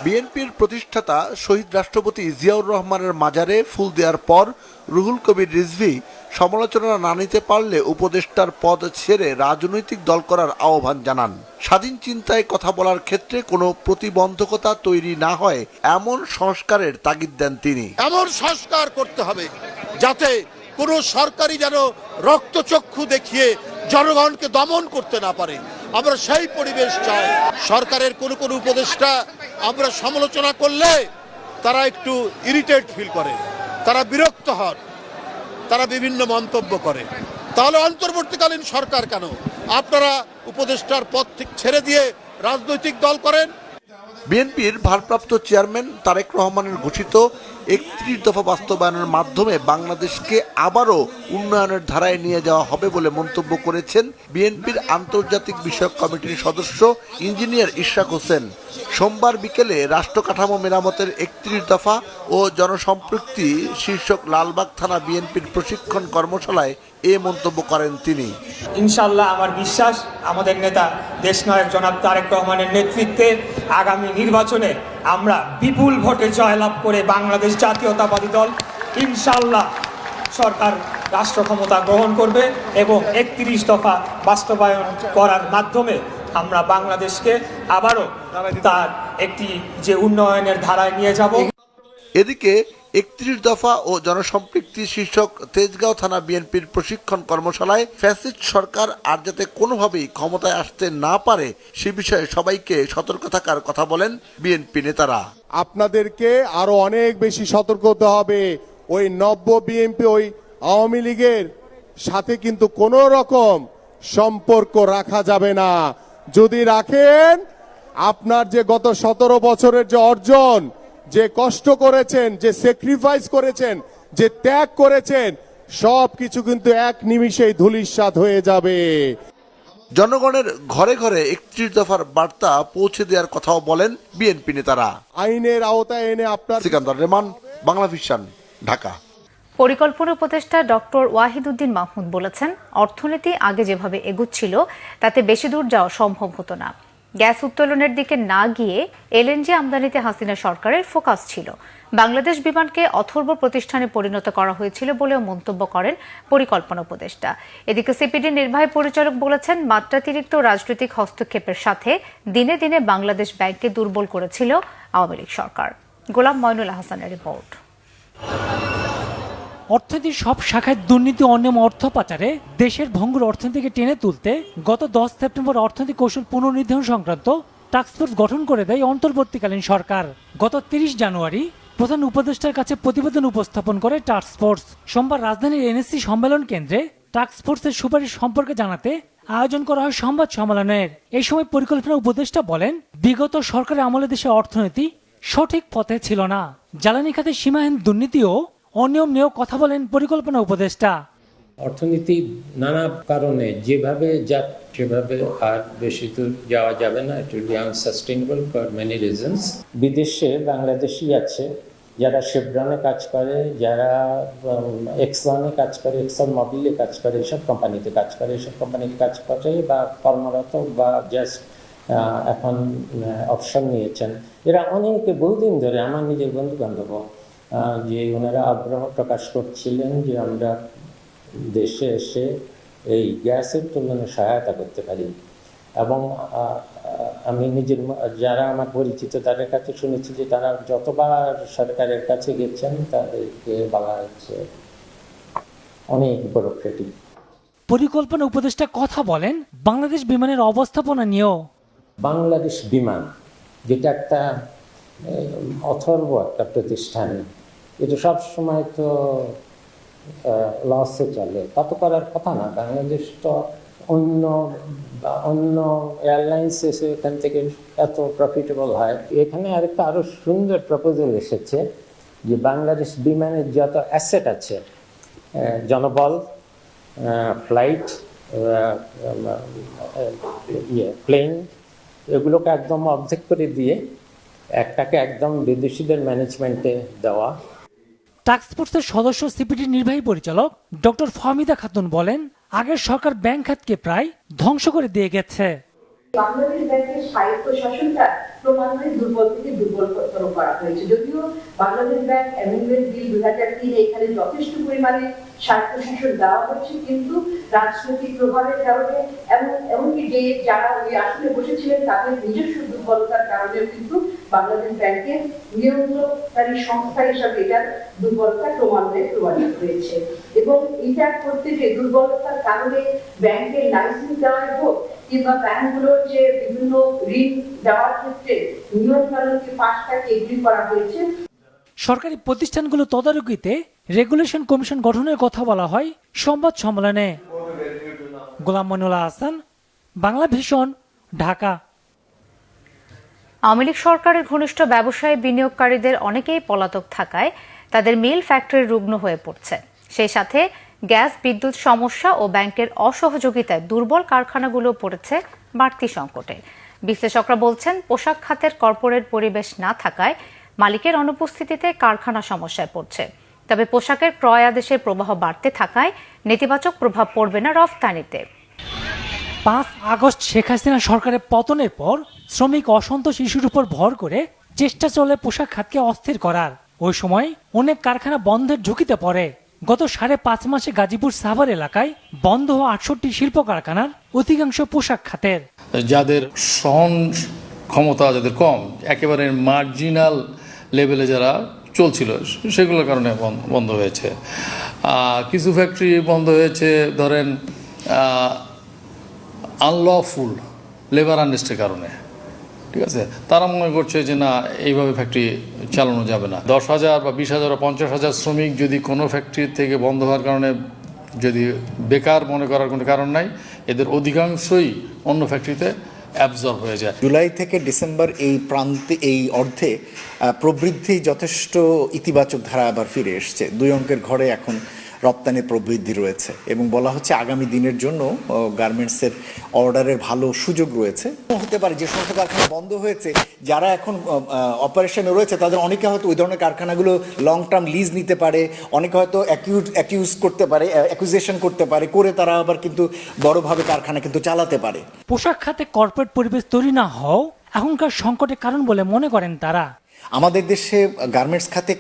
বিএনপির প্রতিষ্ঠাতা শহীদ রাষ্ট্রপতি জিয়াউর রহমানের মাজারে ফুল দেওয়ার পর রুহুল কবির রিজভী সমালোচনা না নিতে পারলে উপদেষ্টার পদ ছেড়ে রাজনৈতিক দল করার আহ্বান জানান। স্বাধীন চিন্তায় কথা বলার ক্ষেত্রে কোনো প্রতিবন্ধকতা তৈরি না হয় এমন সংস্কারের তাগিদ দেন তিনি। এমন সংস্কার করতে হবে যাতে কোনো সরকারি যেন রক্তচক্ষু দেখিয়ে জনগণকে দমন করতে না পারে। আমরা সেই পরিবেশ চাই। সরকারের কোনো উপদেষ্টা আমরা সমালোচনা করলে তারা একটু ইরিটেট ফিল করে, তারা বিরক্ত হন, তারা বিভিন্ন মন্তব্য করে। তাহলে অন্তর্বর্তীকালীন সরকার কেন আপনারা উপদেষ্টার পদ থেকে ছেড়ে দিয়ে রাজনৈতিক দল করেন? বিএনপির ভারপ্রাপ্ত চেয়ারম্যান তারেক রহমানের ঘোষিত 31 দফা বাস্তবায়নের মাধ্যমে বাংলাদেশকে আবারও উন্নয়নের ধারায় নিয়ে যাওয়া হবে বলে মন্তব্য করেছেন বিএনপির আন্তর্জাতিক বিষয়ক কমিটির সদস্য ইঞ্জিনিয়ার ইশরাক হোসেন। সোমবার বিকেলে রাষ্ট্র কাঠামো মেরামতের 31 দফা ও জনসম্পৃক্তি শীর্ষক লালবাগ থানা বিএনপির প্রশিক্ষণ কর্মশালায় এ মন্তব্য করেন তিনি। ইনশাআল্লাহ আমার বিশ্বাস আমাদের নেতা দেশনায়ক জনাব তারেক রহমানের নেতৃত্বে আগামী নির্বাচনে আমরা বিপুল ভোটে জয়লাভ করে বাংলাদেশ জাতীয়তাবাদী দল ইনশাআল্লাহ সরকার রাষ্ট্র ক্ষমতা গ্রহণ করবে এবং 31 দফা বাস্তবায়ন করার মাধ্যমে আমরা বাংলাদেশকে আবারও তার একটি যে উন্নয়নের ধারায় নিয়ে যাব। এদিকে 31 দফা ও জনসম্পৃক্তি শীর্ষক তেজগাঁও থানা বিএনপির প্রশিক্ষণ কর্মশালায় ফ্যাসিস্ট সরকার আর যাতে কোনোভাবেই ক্ষমতায় আসতে না পারে সে বিষয়ে সবাইকে সতর্ক থাকার কথা বলেন বিএনপি নেতারা। আপনাদেরকে আরো অনেক বেশি সতর্ক হতে হবে। ওই নব্য বিএনপি ওই আওয়ামী লীগের সাথে কিন্তু কোনো রকম সম্পর্ক রাখা যাবে না। যদি রাখেন, আপনার যে গত 17 বছরের যে অর্জন, যে কষ্ট করেছেন, যে স্যাক্রিফাইস করেছেন, যে ত্যাগ করেছেন, সব কিছু কিন্তু এক নিমিষেই ধূলিসাৎ হয়ে যাবে। জনগণের ঘরে ঘরে 31 দফার বার্তা পৌঁছে দেওয়ার কথাও বলেন বিএনপি নেতারা। আইনের আওতায় এনে আপনার সিকান্দার রেমান, বাংলা ভিশন, ঢাকা। পরিকল্পনা উপদেষ্টা ডক্টর ওয়াহিদুদ্দিন মাহমুদ বলেছেন, অর্থনীতি আগে যেভাবে এগুচ্ছিল তাতে বেশি দূর যাওয়া সম্ভব হতো না। গ্যাস উত্তোলনের দিকে না গিয়ে এলএনজি আমদানিতে হাসিনা সরকারের ফোকাস ছিল। বাংলাদেশ বিমানকে অথর্ব প্রতিষ্ঠানে পরিণত করা হয়েছিল বলেও মন্তব্য করেন পরিকল্পনা উপদেষ্টা। এদিকে সিপিডির নির্বাহী পরিচালক বলেছেন, মাত্রাতিরিক্ত রাজনৈতিক হস্তক্ষেপের সাথে দিনে দিনে বাংলাদেশ ব্যাংককে দুর্বল করেছিল আওয়ামী লীগ সরকার। গোলাম ময়নুল হাসানের রিপোর্ট। অর্থনীতির সব শাখায় দুর্নীতি, অনিয়ম, অর্থ পাচারে দেশের ভঙ্গুর অর্থনীতিকে টেনে তুলতে গত 10 সেপ্টেম্বর অর্থনৈতিক কৌশল পুনর্নির্ধারণ সংক্রান্ত টাস্কফোর্স গঠন করে দেয় অন্তর্বর্তীকালীন সরকার। গত 30 জানুয়ারি প্রধান উপদেষ্টার কাছে প্রতিবেদন উপস্থাপন করে টাস্কফোর্স। সোমবার রাজধানীর এনএসসি সম্মেলন কেন্দ্রে টাস্কফোর্সের সুপারিশ সম্পর্কে জানাতে আয়োজন করা হয় সংবাদ সম্মেলনের। এই সময় পরিকল্পনা উপদেষ্টা বলেন, বিগত সরকারের আমলে দেশের অর্থনীতি সঠিক পথে ছিল না। জ্বালানি খাতে সীমাহীন দুর্নীতি ও অনিয়ম নিয়েও কথা বলেন পরিকল্পনা উপদেষ্টা। অর্থনীতি নানা কারণে যেভাবে সেভাবে আর বেশি দূর যাওয়া যাবে না। It will be unsustainable for many reasons. বিদেশে বাংলাদেশি আছে যারা শেভরনে কাজ করে, যারা এক্সলনে কাজ করে, এক্সল মোবিলে কাজ করে, এসব কোম্পানিতে কাজ করে, এসব কোম্পানিতে কাজ করে বা কর্মরত বা জাস্ট এখন অপশন নিয়েছেন। এরা অনেকে বহুদিন ধরে আমার নিজের বন্ধু বান্ধব যে ওনারা আগ্রহ প্রকাশ করছিলেন যে আমরা দেশে এসে এই গ্যাসের তুলনায় সহায়তা করতে পারি। এবং আমি নিজের যারা আমার পরিচিত তাদের কাছে শুনেছি যে তারা যতবার সরকারের কাছে গেছেন তাদেরকে বলা হচ্ছে অনেক ব্যুরোক্রেটিক। পরিকল্পনা উপদেষ্টা কথা বলেন বাংলাদেশ বিমানের অবস্থাপনা নিয়েও। বাংলাদেশ বিমান যেটা একটা অথর্ব একটা প্রতিষ্ঠান, এটা সব সময় তো লসে চলে, তা তো করার কথা না। বাংলাদেশ তো অন্য এয়ারলাইন্স এসে এখান থেকে এত প্রফিটেবল হয়। এখানে আরেকটা আরো সুন্দর প্রপোজাল এসেছে যে বাংলাদেশ বিমানের যত অ্যাসেট আছে, জনবল, ফ্লাইট, প্লেন, এগুলোকে একদম অর্ধেক করে দিয়ে একটাকে একদম বিদেশিদের ম্যানেজমেন্টে দেওয়া। টাস্কফোর্সের সদস্য সিপিডির নির্বাহী পরিচালক ডক্টর ফাহমিদা খাতুন বলেন, আগের সরকার ব্যাংক খাতকে প্রায় ধ্বংস করে দিয়ে গেছে। বাংলাদেশ ব্যাংকের স্বায়ত্ত শাসনটা ক্রমান্বয়ে দুর্বল থেকে দুর্বলতর করা হয়েছে। যদিও বাংলাদেশ ব্যাংক অ্যামেন্ডমেন্ট বিল 2003 এখানে যথেষ্ট পরিমাণে স্বায়ত্ত শাসন দেওয়া হচ্ছে, কিন্তু রাজনৈতিক প্রভাবের কারণে এমনকি যে যারা ওই আসনে বসেছিলেন তাদের নিজস্ব দুর্বলতার কারণেও কিন্তু বাংলাদেশ ব্যাংকের নিয়ন্ত্রণকারী সংস্থা হিসাবে এটার দুর্বলতা ক্রমান্বয়ে প্রমাণিত হয়েছে। এবং এটা করতে যে দুর্বলতার কারণে ব্যাংকের লাইসেন্স দেওয়াই হোক কিংবা ব্যাংকগুলোর যে বিভিন্ন ঋণ দেওয়ার ক্ষেত্রে নিয়মকানুনকে পাশটাকে এগ্রি করা হয়েছে। সরকারি প্রতিষ্ঠানগুলো তদারকিতে রেগুলেশন কমিশন গঠনের কথা বলা হয় সংবাদ সম্মেলনে। গোলাম মনিরুল হাসান, বাংলা ভিশন, ঢাকা। আওয়ামী লীগ সরকারের ঘনিষ্ঠ ব্যবসায়ী বিনিয়োগকারীদের অনেকেই পলাতক থাকায় তাদের মিল ফ্যাক্টরি রুগ্ন হয়ে পড়ছে। সেই সাথে গ্যাস, বিদ্যুৎ সমস্যা ও ব্যাংকের অসহযোগিতায় দুর্বল কারখানাগুলো পড়েছে বাড়তি সংকটে। বিশ্লেষকরা বলছেন, পোশাক খাতের কর্পোরেট পরিবেশ না থাকায় মালিকের অনুপস্থিতিতে কারখানা সমস্যায় পড়ছে। তবে পোশাকের ক্রয় আদেশের প্রবাহ বাড়তে থাকায় নেতিবাচক প্রভাব পড়বে না রফতানিতে। 5 আগস্ট শেখ হাসিনা সরকারের পতনের পর শ্রমিক অসন্তোষ ইস্যুর উপর ভর করে চেষ্টা চলে পোশাক খাতকে অস্থির করার। ওই সময় অনেক কারখানা বন্ধের ঝুঁকিতে পড়ে। গত 5.5 মাসে গাজীপুর সাভার এলাকায় বন্ধ হওয়া 68 শিল্প কারখানার অধিকাংশ পোশাক খাতের। যাদের সহন ক্ষমতা যাদের কম, একেবারে মার্জিনাল লেভেলে যারা চলছিল, সেগুলোর কারণে বন্ধ হয়েছে। কিছু ফ্যাক্টরি বন্ধ হয়েছে ধরেন আনলফুল লেবার আনরেস্টের কারণে, ঠিক আছে। তারা মনে করছে যে না, এইভাবে ফ্যাক্টরি চালানো যাবে না। 10,000 বা 20,000 বা 50,000 শ্রমিক যদি কোনো ফ্যাক্টরি থেকে বন্ধ হওয়ার কারণে যদি বেকার মনে করার কোনো কারণ নাই, এদের অধিকাংশই অন্য ফ্যাক্টরিতে অ্যাবজর্ব হয়ে যায়। জুলাই থেকে ডিসেম্বর এই প্রান্তে এই অর্ধে প্রবৃদ্ধি যথেষ্ট ইতিবাচক ধারা আবার ফিরে এসছে। 2 অঙ্কের ঘরে এখন রপ্তানি প্রবৃদ্ধি রয়েছে এবং বলা হচ্ছে আগামী দিনের জন্য গার্মেন্টসের অর্ডারের ভালো সুযোগ রয়েছে। হতে পারে যে সমস্ত কারখানা বন্ধ হয়েছে, যারা এখন অপারেশনে রয়েছে তাদের অনেকে হয়তো ওই ধরনের কারখানাগুলো লং টার্ম লিজ নিতে পারে, অনেকে হয়তো অ্যাকিউজ করতে পারে, অ্যাকুজেশন করতে পারে, করে তারা আবার কিন্তু বড়ভাবে কারখানা কিন্তু চালাতে পারে। পোশাক খাতে কর্পোরেট পরিবেশ তৈরি না হও এখনকার সংকটের কারণ বলে মনে করেন তারা। আমাদের দেশে গার্মেন্টস খাতে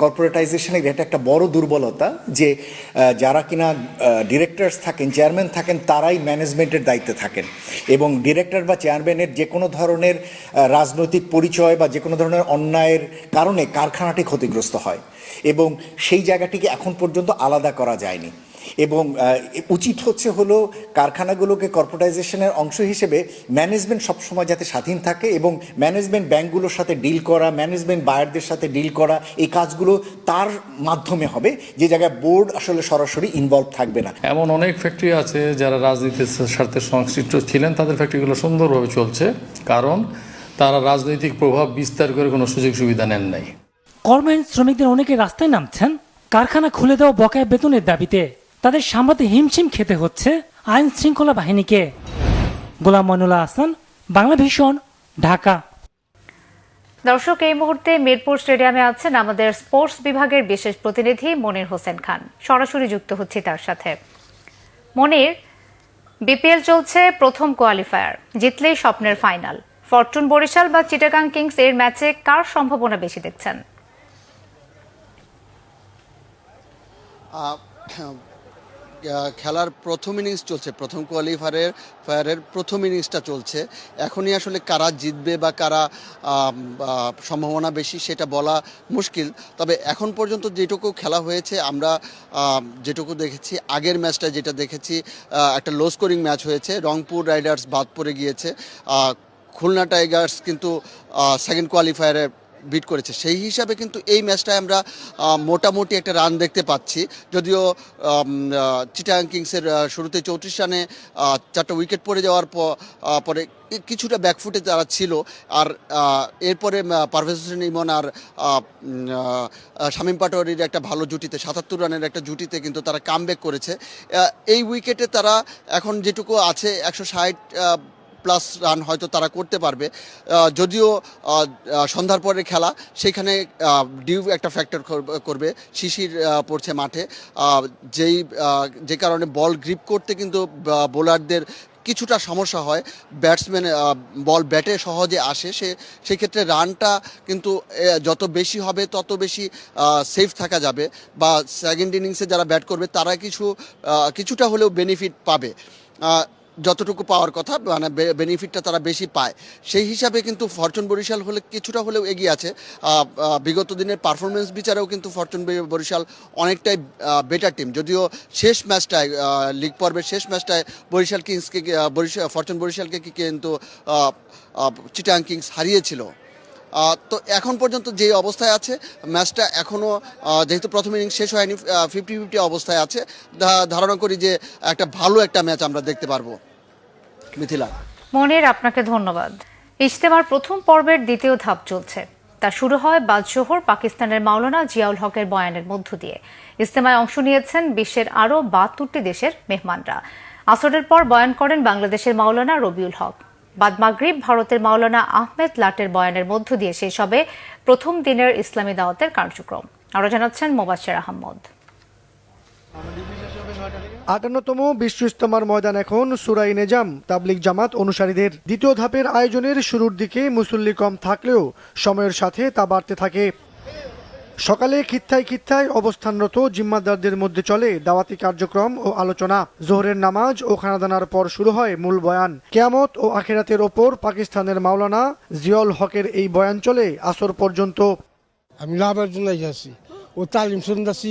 কর্পোরেটাইজেশনের এটা একটা বড় দুর্বলতা যে যারা কিনা ডিরেক্টরস থাকেন, চেয়ারম্যান থাকেন, তারাই ম্যানেজমেন্টের দায়িত্বে থাকেন এবং ডিরেক্টর বা চেয়ারম্যানের যে কোনো ধরনের রাজনৈতিক পরিচয় বা যে কোনো ধরনের অন্যায়ের কারণে কারখানাটি ক্ষতিগ্রস্ত হয় এবং সেই জায়গাটিকে এখন পর্যন্ত আলাদা করা যায়নি। এবং উচিত হলো কারখানাগুলোকে কর্পোরেটাইজেশনের অংশ হিসেবে ম্যানেজমেন্ট সবসময় যাতে স্বাধীন থাকে এবং ম্যানেজমেন্ট ব্যাংকগুলোর সাথে ডিল করা, ম্যানেজমেন্ট বায়ারদের সাথে ডিল করা, এই কাজগুলো তার মাধ্যমে হবে, যে জায়গায় বোর্ড আসলে সরাসরি ইনভলভ থাকবে না। এমন অনেক ফ্যাক্টরি আছে যারা রাজনীতির সাথে সংশ্লিষ্ট ছিলেন, তাদের ফ্যাক্টরিগুলো সুন্দরভাবে চলছে, কারণ তারা রাজনৈতিক প্রভাব বিস্তার করে কোনো সুযোগ সুবিধা নেন নাই। কর্মহীন শ্রমিকদের অনেকে রাস্তায় নামছেন কারখানা খুলে দেওয়া বকেয়া বেতনের দাবিতে। তাদের সামলাতে হিমশিম খেতে হচ্ছে আইন শৃঙ্খলা বাহিনীকে। গোলাম মইনুল্লাহ হাসান, বাংলা ভিশন, ঢাকা। দর্শক, এই মুহূর্তে মিরপুর স্টেডিয়ামে আছেন আমাদের স্পোর্টস বিভাগের বিশেষ প্রতিনিধি মনির হোসেন খান। সরাসরি যুক্ত হচ্ছি তার সাথে। মনির, বিপিএল চলছে প্রথম কোয়ালিফায়ার, জিতলেই স্বপ্নের ফাইনাল। ফরচুন বরিশাল বা চিটাগাং কিংস এর ম্যাচে কার সম্ভাবনা বেশি দেখছেন? খেলার প্রথম ইনিংস চলছে, প্রথম কোয়ালিফায়ারের প্রথম ইনিংসটা চলছে। এখনই আসলে কারা জিতবে বা কারা সম্ভাবনা বেশি সেটা বলা মুশকিল। তবে এখন পর্যন্ত যেটুকু খেলা হয়েছে, আমরা যেটুকু দেখেছি, আগের ম্যাচটা যেটা দেখেছি একটা লো স্কোরিং ম্যাচ হয়েছে, রংপুর রাইডার্স বাদ পড়ে গিয়েছে, খুলনা টাইগার্স কিন্তু সেকেন্ড কোয়ালিফায়ারে বিট করেছে। সেই হিসাবে কিন্তু এই ম্যাচটায় আমরা মোটামুটি একটা রান দেখতে পাচ্ছি, যদিও চিটাগাং কিংসের শুরুতে 34 রানে 4টা উইকেট পড়ে যাওয়ার পরে কিছুটা ব্যাকফুটে তারা ছিল। আর এরপরে পারভেজ হোসেন ইমন আর শামীম পাটোয়ারির একটা ভালো জুটিতে, 77 রানের একটা জুটিতে কিন্তু তারা কামব্যাক করেছে। এই উইকেটে তারা এখন যেটুকু আছে 160 প্লাস রান হয়তো তারা করতে পারবে, যদিও সন্ধ্যার পরে খেলা, সেখানে ডিউ একটা ফ্যাক্টর করবে। শিশির পড়ছে মাঠে, যে কারণে বল গ্রিপ করতে কিন্তু বোলারদের কিছুটা সমস্যা হয়। ব্যাটসম্যান বল ব্যাটে সহজে আসে, সেই ক্ষেত্রে রানটা কিন্তু যত বেশি হবে তত বেশি সেফ থাকা যাবে, বা সেকেন্ড ইনিংসে যারা ব্যাট করবে তারা কিছুটা হলেও বেনিফিট পাবে। যতটুকু পাওয়ার কথা, মানে বেনিফিটটা তারা বেশি পায়। সেই হিসাবে কিন্তু ফরচুন বরিশাল হলে কিছুটা হলেও এগিয়ে আছে। বিগত দিনের পারফরমেন্স বিচারেও কিন্তু ফরচুন বরিশাল অনেকটাই বেটার টিম, যদিও শেষ ম্যাচটায়, লিগ পর্বের শেষ ম্যাচটায় বরিশাল কিংসকে, ফরচুন বরিশালকে কিন্তু চিটাগাং কিংস হারিয়েছিল। তো এখন পর্যন্ত যে অবস্থায় আছে ম্যাচটা, এখনও যেহেতু প্রথম ইনিংস শেষ হয়নি, 50-50 অবস্থায় আছে। ধারণা করি যে একটা ভালো একটা ম্যাচ আমরা দেখতে পারবো। মিথিলা। মনির, আপনাকে ধন্যবাদ। ইজতেমার প্রথম পর্বের দ্বিতীয় ধাপ চলছে। তা শুরু হয় বাদশোহর পাকিস্তানের মাওলানা জিয়াউল হকের বয়ানের মধ্য দিয়ে। ইজতেমায় অংশ নিয়েছেন বিশ্বের আরও 72টি দেশের মেহমানরা। আসরের পর বয়ান করেন বাংলাদেশের মাওলানা রবিউল হক। বাদ মাগরিব ভারতের মাওলানা আহমেদ লাটের বয়ানের মধ্য দিয়ে শেষ হবে প্রথম দিনের ইসলামী দাওয়াতের কার্যক্রম। আরো জানাচ্ছেন মোবাশ্বের আহমদ। 58তম বিশ্ব ইজতেমার ময়দান এখন সূরা নেজাম তাবলিগ জামাত অনুসারীদের। দ্বিতীয় ধাপের আয়োজনের শুরুর দিকে মুসল্লি কম থাকলেও সময়ের সাথে তা বাড়তে থাকে। সকালে খিত্তায় অবস্থানরত জিম্মাদারদের মধ্যে চলে দাওয়াতি কার্যক্রম ও আলোচনা। জোহরের নামাজ ও খানাদানার পর শুরু হয় মূল বয়ান। কিয়ামত ও আখিরাতের ওপর পাকিস্তানের মাওলানা জিয়াউল হকের এই বয়ান চলে আসর পর্যন্ত। আমি লাভের জন্য গেছি, ও তালিম শুনতেছি,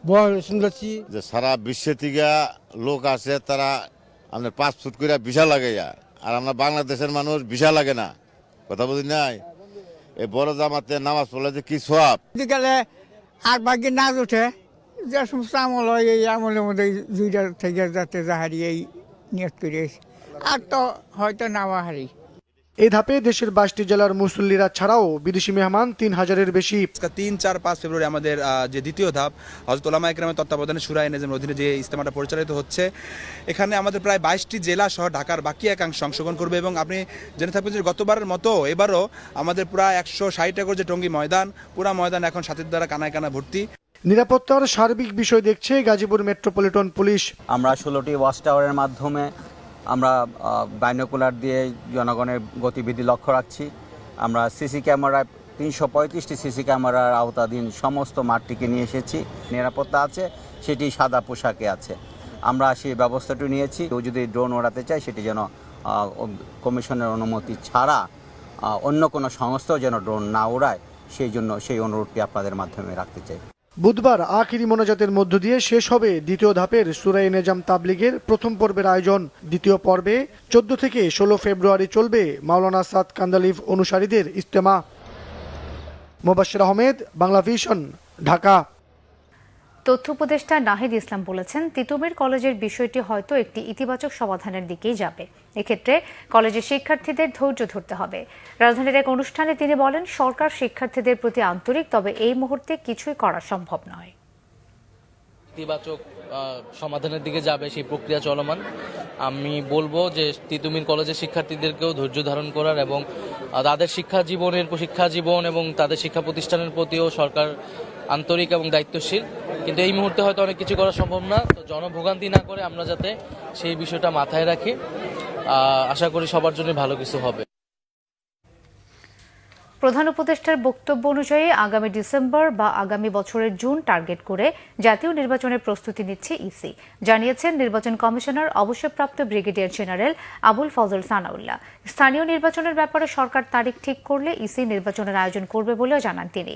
বয়ান শুনতেছি। যে সারা বিশ্ব থেকে লোক আসে, তারা আমাদের 5 ফুট করে ভিসা লাগে, আর আমরা বাংলাদেশের মানুষ ভিসা লাগে না। কথা বুঝি নাই? এই বড় জামাতে নামাজ পড়লে যে কি সওয়াব। গেলে আর বাকি নাচ ওঠে, যে সমস্ত আমল হয় এই আমলের মধ্যে 2টা থেকে যাতে যাহারি এই নিয়ত করে, আর তো হয়তো নাওয়া হারি। এই ধাপে দেশের 22টি জেলার মুসল্লিরা ছাড়াও বিদেশি মেহমান 3000-এর বেশি। 3, 4, 5 ফেব্রুয়ারি আমাদের যে দ্বিতীয় ধাপ হযরত উলামা ইকরামের তত্ত্বাবধানে শুরা নেজামের অধীনে যে ইজতেমাটা পরিচালিত হচ্ছে, এখানে আমাদের প্রায় 22টি জেলা সহ ঢাকার বাকি একাংশ অংশগ্রহণ করবে। এবং আপনি জেনে থাকবেন যে গতবারের মতো এবারও আমাদের প্রায় 160 একর যে টঙ্গী ময়দান, পুরা ময়দান এখন সাথীর দ্বারা কানায় কানা ভর্তি। নিরাপত্তার সার্বিক বিষয় দেখছে গাজীপুর মেট্রোপলিটন পুলিশ। আমরা 16টি ওয়াচ টাওয়ারের মাধ্যমে আমরা বাইনোকুলার দিয়ে জনগণের গতিবিধি লক্ষ্য রাখছি। আমরা সিসি ক্যামেরায় 335টি সিসি ক্যামেরার আওতাধীন সমস্ত মাঠটিকে নিয়ে এসেছি। নিরাপত্তা আছে, সেটি সাদা পোশাকে আছে। আমরা সেই ব্যবস্থাটি নিয়েছি। কেউ যদি ড্রোন ওড়াতে চায় সেটি যেন কমিশনের অনুমতি ছাড়া অন্য কোনো সংস্থাও যেন ড্রোন না ওড়ায়, সেই অনুরোধটি আপনাদের মাধ্যমে রাখতে চাই। বুধবার আখিরি মোনাজাতের মধ্য দিয়ে শেষ হবে দ্বিতীয় ধাপের সূরা নেজাম তাবলিগের প্রথম পর্বের আয়োজন। দ্বিতীয় পর্বে 14 থেকে 16 ফেব্রুয়ারি চলবে মাওলানা সাদ কান্দালিভ অনুসারীদের ইজতেমা। মোবাশ্বের আহমেদ, বাংলা ভিশন, ঢাকা। তথ্য উপদেষ্টা নাহিদ ইসলাম বলেছেন, তিতুমির কলেজের বিষয়টি হয়তো একটি ইতিবাচক সমাধানের দিকেই যাবে। এক্ষেত্রে কলেজের শিক্ষার্থীদের ধৈর্য ধরতে হবে। রাজধানীর এক অনুষ্ঠানে তিনি বলেন, সরকার শিক্ষার্থীদের প্রতি আন্তরিক, তবে এই মুহূর্তে কিছুই করা সম্ভব নয়। ইতিবাচক সমাধানের দিকে যাবে, সেই প্রক্রিয়া চলমান। আমি বলবো যে তিতুমির কলেজের শিক্ষার্থীদেরকেও ধৈর্য ধারণ করার এবং তাদের শিক্ষা জীবন এবং তাদের শিক্ষা প্রতিষ্ঠানের প্রতিও সরকার আন্তরিক এবং দায়িত্বশীল। কিন্তু এই মুহূর্তে হয়তো অনেক কিছু করা সম্ভব না। তো জনভোগান্তি না করে আমরা যাতে সেই বিষয়টা মাথায় রাখি, আশা করি সবার জন্য ভালো কিছু হবে। প্রধান উপদেষ্টার বক্তব্য অনুযায়ী আগামী ডিসেম্বর বা আগামী বছরের জুন টার্গেট করে জাতীয় নির্বাচনের প্রস্তুতি নিচ্ছে ইসি, জানিয়েছেন নির্বাচন কমিশনার অবসরপ্রাপ্ত ব্রিগেডিয়ার জেনারেল আবুল ফজল সানাউল্লাহ। স্থানীয় নির্বাচনের ব্যাপারে সরকার তারিখ ঠিক করলে ইসি নির্বাচনের আয়োজন করবে বলেও জানান তিনি।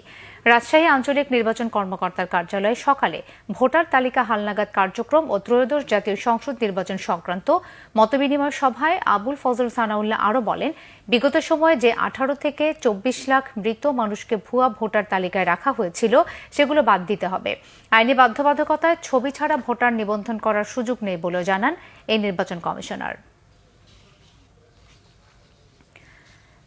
রাজশাহী আঞ্চলিক নির্বাচন কর্মকর্তার কার্যালয়ে সকালে ভোটার তালিকা হালনাগাদ কার্যক্রম ও ত্রয়োদশ জাতীয় সংসদ নির্বাচন সংক্রান্ত মতবিনিময় সভায় আবুল ফজল সানাউল্লাহ আরও বলেন, বিগত সময়ে যে 18 থেকে 24 লাখ মৃত মানুষকে ভুয়া ভোটার তালিকায় রাখা হয়েছিল, সেগুলো বাদ দিতে হবে। আইনি বাধ্যবাধকতায় ছবি ছাড়া ভোটার নিবন্ধন করার সুযোগ নেই বলেও জানান এই নির্বাচন কমিশনার।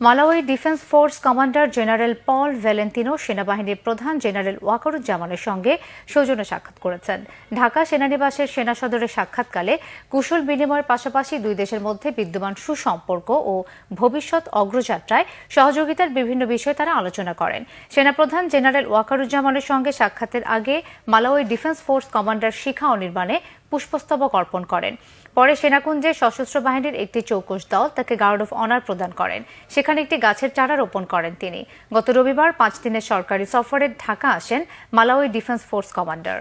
Malawi defence force commander general Paul Valentino সেনাবাহিনীর প্রধান জেনারেল ওয়াকারুজ্জামানের সঙ্গে সৌজন্য সাক্ষাৎ করেছেন। ঢাকা সেনানিবাসের সেনা সদরে সাক্ষাৎকালে কুশল বিনিময়ের পাশাপাশি দুই দেশের মধ্যে বিদ্যমান সুসম্পর্ক ও ভবিষ্যৎ অগ্রযাত্রায় সহযোগিতার বিভিন্ন বিষয়ে তারা আলোচনা করেন। সেনাপ্রধান জেনারেল ওয়াকারুজ্জামানের সঙ্গে সাক্ষাতের আগে মালাউই ডিফেন্স ফোর্স কমান্ডার শিখা অনির্বাণে পুষ্পস্তবক অর্পণ করেন। পরে সেনাকুঞ্জে সশস্ত্র বাহিনীর একটি চৌকস দল তাকে গার্ড অফ অনার প্রদান করেন। সেখানে একটি গাছের চারা রোপণ করেন তিনি। গত রবিবার 5 দিনের সরকারি সফরে ঢাকা আসেন মালাউই ডিফেন্স ফোর্স কমান্ডার।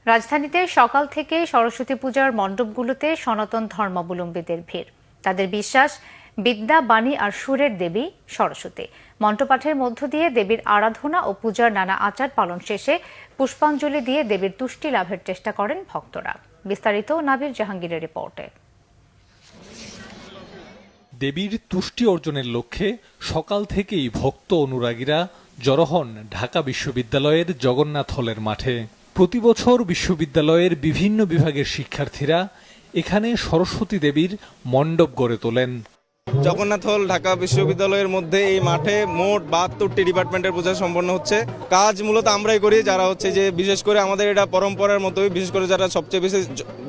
রাজধানীতে সকাল থেকে সরস্বতী পূজার মণ্ডপগুলোতে সনাতন ধর্মাবলম্বীদের ভিড়। তাদের বিশ্বাস, বিদ্যা, বাণী আর সুরের দেবী সরস্বতী। মন্ত্রপাঠের মধ্য দিয়ে দেবীর আরাধনা ও পূজার নানা আচার পালন শেষে পুষ্পাঞ্জলি দিয়ে দেবীর তুষ্টি লাভের চেষ্টা করেন ভক্তরা। বিস্তারিত নাবির জাহাঙ্গীরের রিপোর্টে। দেবীর তুষ্টি অর্জনের লক্ষ্যে সকাল থেকেই ভক্ত অনুরাগীরা জড়ো হন ঢাকা বিশ্ববিদ্যালয়ের জগন্নাথ হলের মাঠে। প্রতি বছর বিশ্ববিদ্যালয়ের বিভিন্ন বিভাগের শিক্ষার্থীরা এখানে সরস্বতী দেবীর মণ্ডপ গড়ে তোলেন। জগন্নাথ হল ঢাকা বিশ্ববিদ্যালয়ের মধ্যে এই মাঠে মোট 72টি ডিপার্টমেন্টের পূজা সম্পন্ন হচ্ছে। কাজ মূলত আমরাই করি, যারা হচ্ছে যে বিশেষ করে আমাদের এটা পরম্পরার মতোই, বিশেষ করে যারা সবচেয়ে বেশি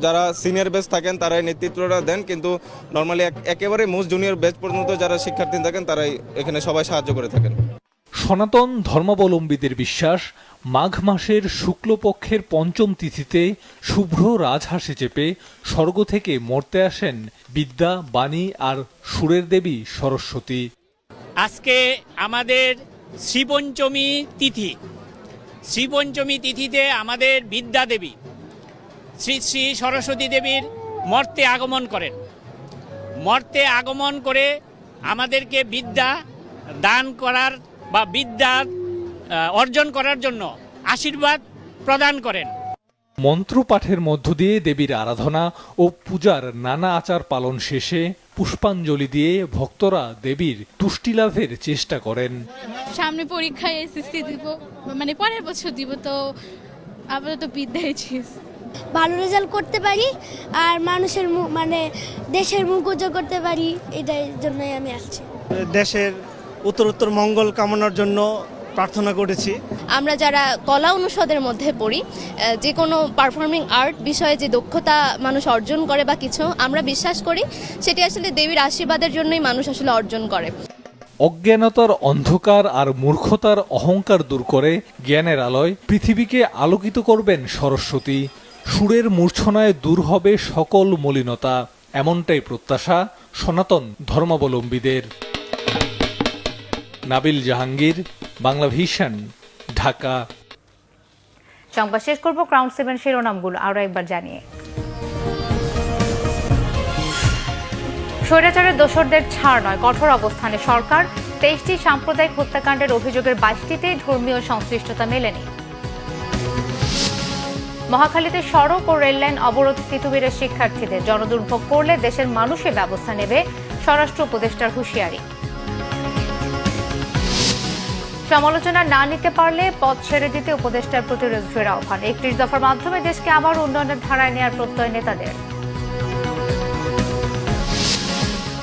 যারা সিনিয়র ব্যাচ থাকেন তারাই নেতৃত্বটা দেন, কিন্তু নর্মালি একেবারে মোস্ট জুনিয়র ব্যাচ পর্যন্ত যারা শিক্ষার্থী থাকেন তারাই এখানে সবাই সাহায্য করে থাকেন। সনাতন ধর্মাবলম্বীদের বিশ্বাস, মাঘ মাসের শুক্লপক্ষের 5ম তিথিতে শুভ্র রাজহাঁসে চেপে স্বর্গ থেকে মর্তে আসেন বিদ্যা, বাণী আর সুরের দেবী সরস্বতী। আজকে আমাদের শ্রীপঞ্চমী তিথি। শ্রীপঞ্চমী তিথিতে আমাদের বিদ্যা দেবী শ্রী শ্রী সরস্বতী দেবীর মর্তে আগমন করেন। মর্তে আগমন করে আমাদেরকে বিদ্যা দান করার বা বিদ্যা অর্জন করার জন্য আশীর্বাদ প্রদান করেন। মন্ত্রপাঠের মধ্য দিয়ে দেবীর আরাধনা ও পূজার নানা আচার পালন শেষে পুষ্পাঞ্জলি দিয়ে ভক্তরা দেবীর তুষ্টি লাভের চেষ্টা করেন। সামনে পরীক্ষায় এসএসসি দিব, মানে পরের বছর দিব, তো আপাতত বিদ্যায় ভালো রেজাল্ট করতে পারি আর মানুষের মানে দেশের মুখ উজ্জ্বল করতে পারি, এটার জন্যই আমি আসছি। দেশের উত্তরোত্তর মঙ্গল কামনার জন্য প্রার্থনা করেছি। আমরা যারা কলা অনুষদের মধ্যে পড়ি, যে কোনো পারফর্মিং আর্ট বিষয়ে যে দক্ষতা মানুষ অর্জন করে বা কিছু, আমরা বিশ্বাস করি সেটি আসলে দেবীর আশীর্বাদের জন্যই মানুষ আসলে অর্জন করে। অজ্ঞানতার অন্ধকার আর মূর্খতার অহংকার দূর করে জ্ঞানের আলোয় পৃথিবীকে আলোকিত করবেন সরস্বতী। সুরের মূর্ছনায় দূর হবে সকল মলিনতা, এমনটাই প্রত্যাশা সনাতন ধর্মাবলম্বীদের। নাবিল জাহাঙ্গীর, বাংলা ভিশন, ঢাকা। সংবাদ শেষ করব ক্রাউন 7 শিরোনামগুলো আরো একবার জানিয়ে। স্বৈরাচারের দোসরদের ছাড় নয়, কঠোর অবস্থানে সরকার। 23টি সাম্প্রদায়িক হত্যাকাণ্ডের অভিযোগের 22টিতেই ধর্মীয় সংশ্লিষ্টতা মেলেনি। মহাখালীতে সড়ক ও রেললাইন অবরোধ, তিতুমিরের শিক্ষার্থীদের। জনদুর্ভোগ পড়লে দেশের মানুষের ব্যবস্থা নেবে, স্বরাষ্ট্র উপদেষ্টার হুঁশিয়ারি। সমালোচনা না নিতে পারলে পদ ছেড়ে দিতে উপদেষ্টার প্রতি রিজভির আহ্বান। 31 দফার মাধ্যমে দেশকে আবার উন্নয়নের ধারায় নেওয়ার প্রত্যয় নেতাদের।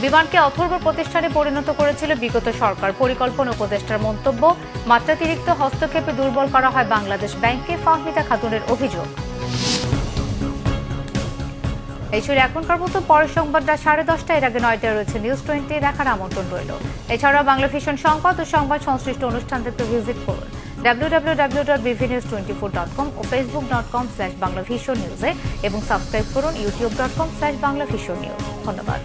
বিমানকে অথর্ব প্রতিষ্ঠানে পরিণত করেছিল বিগত সরকার, পরিকল্পনা উপদেষ্টার মন্তব্য। মাত্রাতিরিক্ত হস্তক্ষেপে দুর্বল করা হয় বাংলাদেশ ব্যাংকে, ফাহমিদা খাতুনের অভিযোগ। এই ছিল এখনকার মতো। পরের সংবাদটা 10:30। এর আগে 9টায় রয়েছে নিউজ 20, দেখার আমন্ত্রণ রইল। এছাড়াও বাংলা ভিশন সংবাদ ও সংবাদ সংশ্লিষ্ট অনুষ্ঠান দেখতে ভিজিট করুন www.bvnews24.com ও facebook.com/banglavisionnews এবং সাবস্ক্রাইব করুন youtube.com/banglavisionnews। ধন্যবাদ।